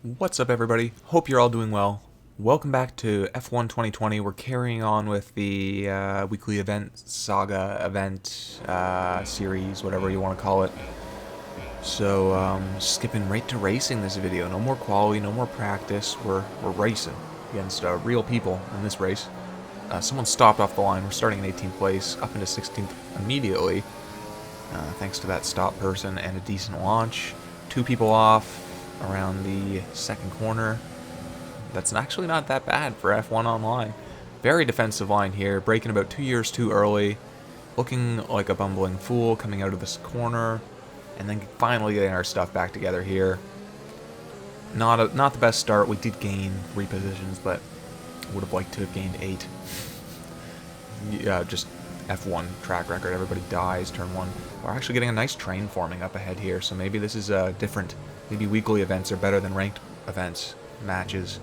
What's up, everybody? Hope you're all doing well. Welcome back to F1 2020. We're carrying on with the weekly event saga event series, whatever you want to call it. So, skipping right to racing this video. No more quality, no more practice. We're racing against real people in this race. Someone stopped off the line. We're starting in 18th place, up into 16th immediately, thanks to that stop person and a decent launch. Two people off around the second corner. That's actually not that bad for F1 Online. Very defensive line here, braking about 2 years too early, looking like a bumbling fool coming out of this corner, and then finally getting our stuff back together here. Not the best start. We did gain 3 positions, but would have liked to have gained 8. Yeah, just F1 track record. Everybody dies turn 1. We're actually getting a nice train forming up ahead here, so maybe this is different. Maybe weekly events are better than ranked events, matches.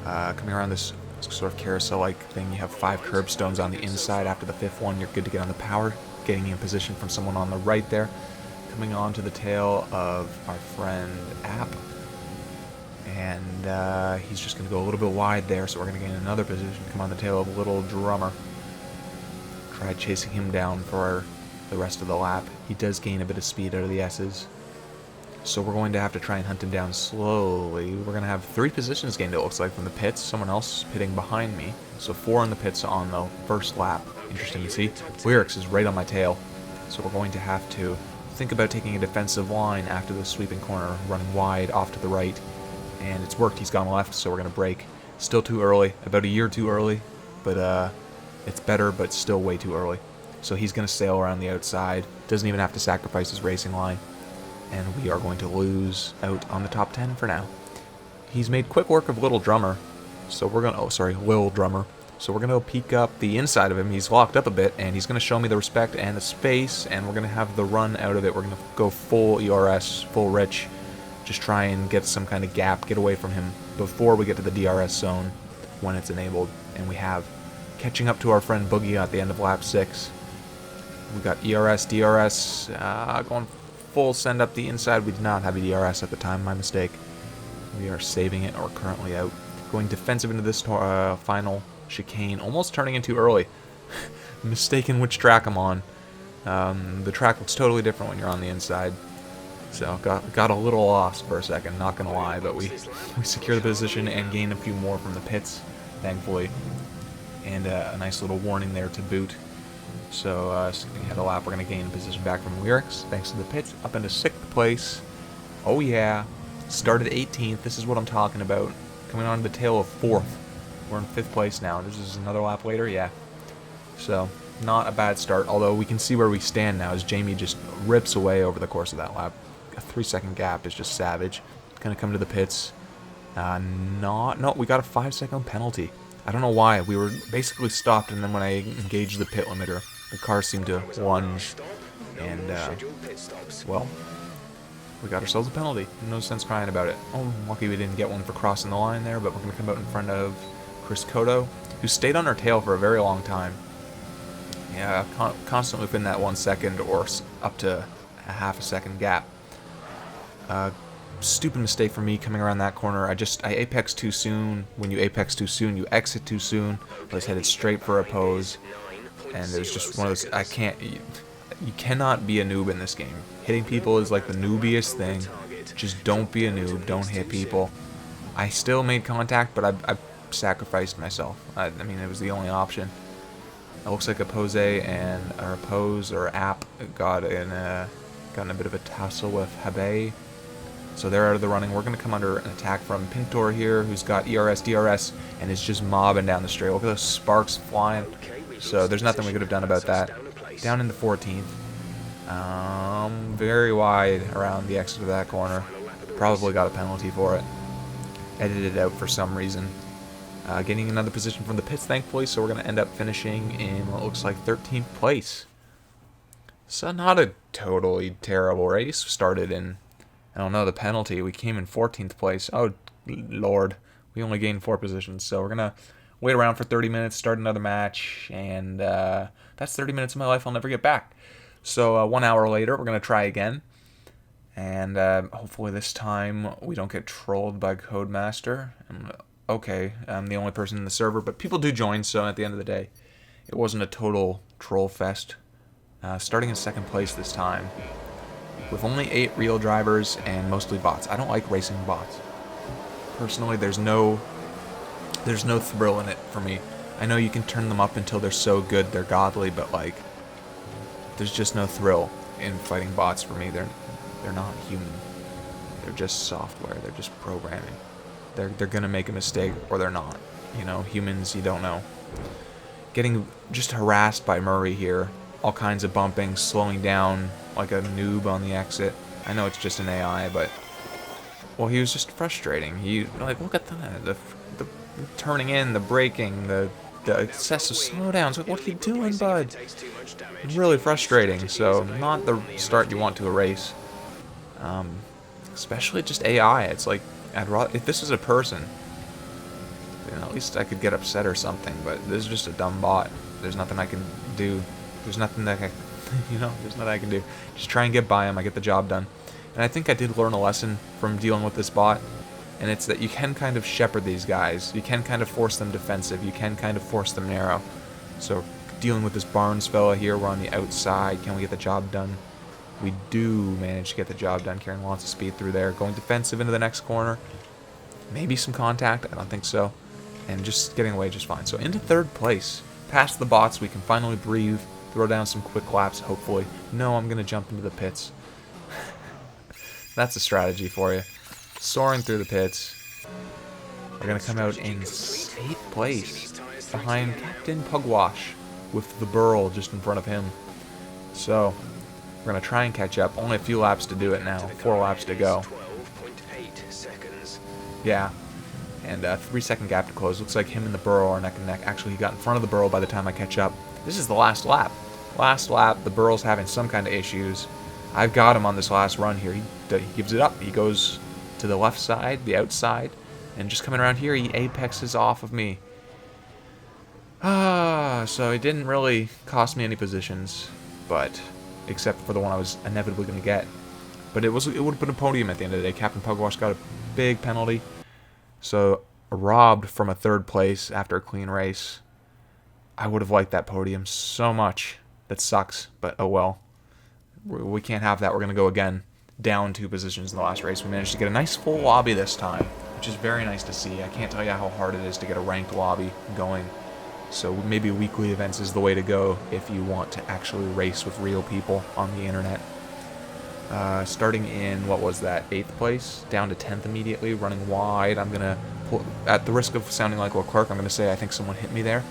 Coming around this sort of carousel-like thing, you have 5 curbstones on the inside. After the 5th one, you're good to get on the power, getting in position from someone on the right there. Coming on to the tail of our friend App, and he's just going to go a little bit wide there, so we're going to gain another position. Come on the tail of Little Drummer. Try chasing him down for the rest of the lap. He does gain a bit of speed out of the S's. So we're going to have to try and hunt him down slowly. We're going to have 3 positions gained, it looks like, from the pits. Someone else pitting behind me. So 4 in the pits on the first lap. Interesting to see. Lyrics is right on my tail. So we're going to have to think about taking a defensive line after the sweeping corner, running wide off to the right. And it's worked. He's gone left, so we're going to brake. Still too early. About a year too early. But it's better, but still way too early. So he's going to sail around the outside. Doesn't even have to sacrifice his racing line. And we are going to lose out on the top 10 for now. He's made quick work of Little Drummer, so we're gonna. Oh, sorry, Lil Drummer. So we're gonna peek up the inside of him. He's locked up a bit, and he's gonna show me the respect and the space, and we're gonna have the run out of it. We're gonna go full ERS, full rich, just try and get some kind of gap, get away from him before we get to the DRS zone when it's enabled. And we have catching up to our friend Boogie at the end of lap 6. We got ERS, DRS, going full send up the inside. We did not have a DRS at the time, my mistake. We are saving it, or currently out. Going defensive into this final chicane, almost turning in too early. Mistaken which track I'm on. The track looks totally different when you're on the inside. So got a little lost for a second, not gonna lie, but we secure the position and gain a few more from the pits, thankfully. And a nice little warning there to boot. So, skipping ahead a lap, we're going to gain position back from Lyrics, thanks to the pits, up into 6th place. Oh yeah, started 18th, this is what I'm talking about. Coming on to the tail of 4th. We're in 5th place now. This is another lap later, yeah. So, not a bad start, although we can see where we stand now as Jamie just rips away over the course of that lap. A 3-second gap is just savage. Going to come to the pits. No, we got a 5-second penalty. I don't know why. We were basically stopped, and then when I engaged the pit limiter, the car seemed to lunge, and, well, we got ourselves a penalty. No sense crying about it. Oh, lucky we didn't get one for crossing the line there, but we're going to come out in front of Chris Cotto, who stayed on our tail for a very long time. Yeah, constantly within that 1 second or up to a half a second gap. Stupid mistake for me coming around that corner. I apexed too soon. When you apex too soon, you exit too soon. I was headed straight for a pose. And it was just one of those, you cannot be a noob in this game. Hitting people is like the noobiest thing. Just don't be a noob, don't hit people. I still made contact, but I sacrificed myself. I mean, it was the only option. It looks like a pose or a pose or app got in a bit of a tussle with Habe. So they're out of the running. We're going to come under an attack from Pintor here, who's got ERS, DRS, and is just mobbing down the straight. Look at those sparks flying. So there's nothing we could have done about that. Down into 14th. Very wide around the exit of that corner. Probably got a penalty for it. Edited it out for some reason. Getting another position from the pits, thankfully, so we're going to end up finishing in what looks like 13th place. So not a totally terrible race. Started in, I don't know, the penalty. We came in 14th place. Oh, Lord. We only gained 4 positions, so we're going to wait around for 30 minutes, start another match, and that's 30 minutes of my life I'll never get back. So 1 hour later, we're going to try again. And hopefully this time we don't get trolled by Codemaster. Okay, I'm the only person in the server, but people do join, so at the end of the day, it wasn't a total troll fest. Starting in second place this time, with only 8 real drivers and mostly bots. I don't like racing bots. Personally, there's no thrill in it for me. I know you can turn them up until they're so good they're godly, but like, there's just no thrill in fighting bots for me. They're not human. They're just software. They're just programming. They're gonna make a mistake or they're not. You know, humans, you don't know. Getting just harassed by Murray here. All kinds of bumping, slowing down like a noob on the exit. I know it's just an AI, but well, he was just frustrating. He like, look at the turning in, the braking, the excessive slowdowns. Like, what are you doing, bud? Really frustrating. So not the start you want to a race. Especially just AI. It's like, I'd rather, if this was a person, you know, at least I could get upset or something. But this is just a dumb bot. There's nothing I can do. There's nothing that there's nothing I can do. Just try and get by him. I get the job done. And I think I did learn a lesson from dealing with this bot. And it's that you can kind of shepherd these guys. You can kind of force them defensive. You can kind of force them narrow. So dealing with this Barnes fella here, we're on the outside. Can we get the job done? We do manage to get the job done, carrying lots of speed through there. Going defensive into the next corner. Maybe some contact. I don't think so. And just getting away just fine. So into third place. Past the bots, we can finally breathe. Throw down some quick laps, hopefully. No, I'm going to jump into the pits. That's a strategy for you. Soaring through the pits. We're going to come out in 8th place. Behind Captain Pugwash. With the Burl just in front of him. So, we're going to try and catch up. Only a few laps to do it now. 4 laps to go. Yeah. And 3-second gap to close. Looks like him and the Burl are neck and neck. Actually, he got in front of the Burl by the time I catch up. This is the last lap. Last lap, the Burl's having some kind of issues. I've got him on this last run here. He gives it up. He goes to the left side, the outside, and just coming around here, he apexes off of me. So it didn't really cost me any positions, but except for the one I was inevitably going to get. But it would have been a podium at the end of the day. Captain Pugwash got a big penalty, so robbed from a 3rd place after a clean race. I would have liked that podium so much. That sucks, but oh well. We can't have that. We're going to go again. Down 2 positions in the last race. We managed to get a nice full lobby this time, which is very nice to see. I can't tell you how hard it is to get a ranked lobby going. So maybe weekly events is the way to go if you want to actually race with real people on the internet. Starting in, what was that, 8th place? Down to 10th immediately, running wide. I'm going to, at the risk of sounding like Leclerc, I'm going to say I think someone hit me there.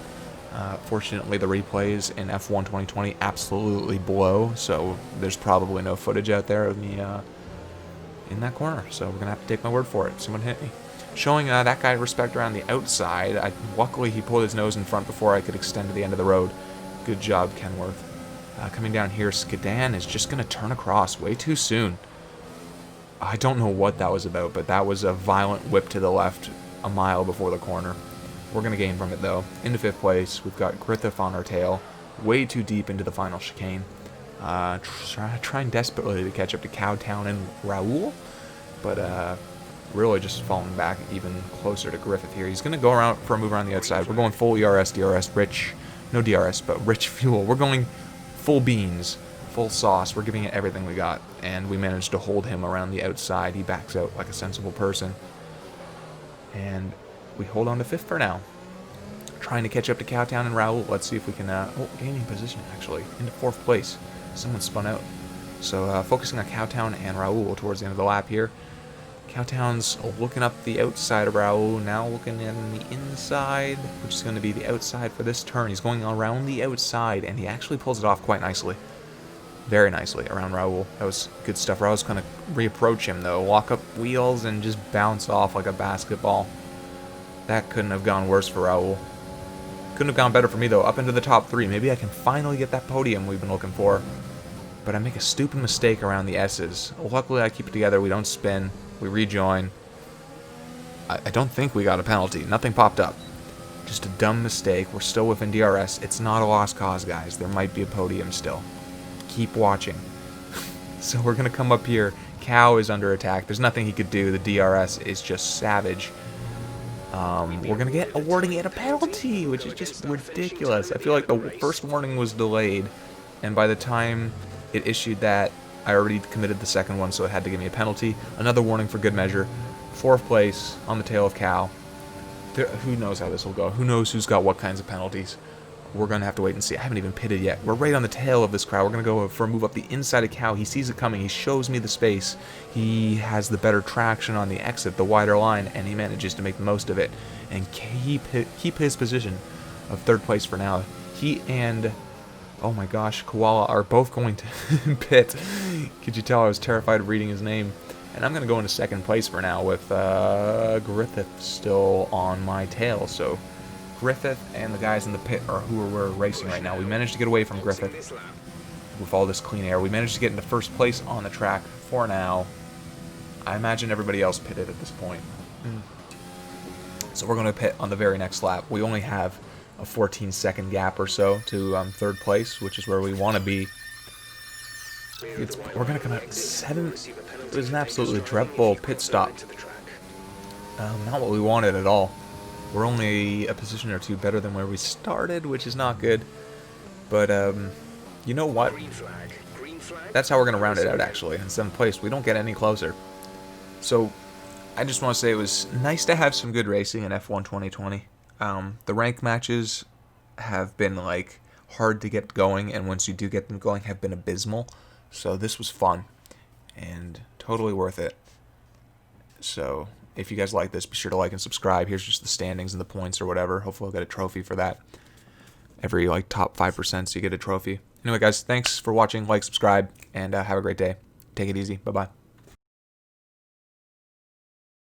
Fortunately, the replays in F1 2020 absolutely blow, so there's probably no footage out there of me in that corner. So we're going to have to take my word for it. Someone hit me. Showing that guy respect around the outside. Luckily, he pulled his nose in front before I could extend to the end of the road. Good job, Kenworth. Coming down here, Skidan is just going to turn across way too soon. I don't know what that was about, but that was a violent whip to the left a mile before the corner. We're going to gain from it, though. Into 5th place, we've got Griffith on our tail. Way too deep into the final chicane. Trying desperately to catch up to Cowtown and Raoul. But really just falling back even closer to Griffith here. He's going to go around for a move around the outside. We're going full ERS, DRS, rich. No DRS, but rich fuel. We're going full beans, full sauce. We're giving it everything we got. And we managed to hold him around the outside. He backs out like a sensible person. And we hold on to 5th for now. Trying to catch up to Cowtown and Raoul. Let's see if we can... gaining position, actually. Into 4th place. Someone spun out. So, focusing on Cowtown and Raoul towards the end of the lap here. Cowtown's looking up the outside of Raoul. Now looking in the inside, which is going to be the outside for this turn. He's going around the outside, and he actually pulls it off quite nicely. Very nicely around Raoul. That was good stuff. Raoul's going to reapproach him, though. Walk up wheels and just bounce off like a basketball. That couldn't have gone worse for Raoul. Couldn't have gone better for me, though. Up into the top 3. Maybe I can finally get that podium we've been looking for. But I make a stupid mistake around the S's. Luckily, I keep it together. We don't spin. We rejoin. I don't think we got a penalty. Nothing popped up. Just a dumb mistake. We're still within DRS. It's not a lost cause, guys. There might be a podium still. Keep watching. So we're going to come up here, Cow is under attack. There's nothing he could do. The DRS is just savage. We're going to get awarding it a penalty, which is just ridiculous. I feel like the first warning was delayed, and by the time it issued that, I already committed the second one, so it had to give me a penalty. Another warning for good measure. 4th place on the tail of Cow. Who knows how this will go? Who knows who's got what kinds of penalties? We're going to have to wait and see. I haven't even pitted yet. We're right on the tail of this crowd. We're going to go for a move up the inside of Cow. He sees it coming. He shows me the space. He has the better traction on the exit, the wider line, and he manages to make the most of it and keep his position of 3rd place for now. He and, oh my gosh, Quali are both going to pit. Could you tell I was terrified of reading his name? And I'm going to go into 2nd place for now with Griffith still on my tail. So Griffith and the guys in the pit are who we're racing right now. We managed to get away from Griffith with all this clean air. We managed to get into 1st place on the track for now. I imagine everybody else pitted at this point. So we're going to pit on the very next lap. We only have a 14-second gap or so to 3rd place, which is where we want to be. We're going to come out 7th. It was an absolutely dreadful pit stop. Not what we wanted at all. We're only a position or 2 better than where we started, which is not good. But, you know what? That's how we're going to round it out, actually. In 7th place, we don't get any closer. So, I just want to say it was nice to have some good racing in F1 2020. The rank matches have been, like, hard to get going, and once you do get them going, have been abysmal. So this was fun, and totally worth it. So if you guys like this, be sure to like and subscribe. Here's just the standings and the points or whatever. Hopefully I'll get a trophy for that. Every, like, top 5%, so you get a trophy. Anyway, guys, thanks for watching. Like, subscribe, and have a great day. Take it easy. Bye-bye.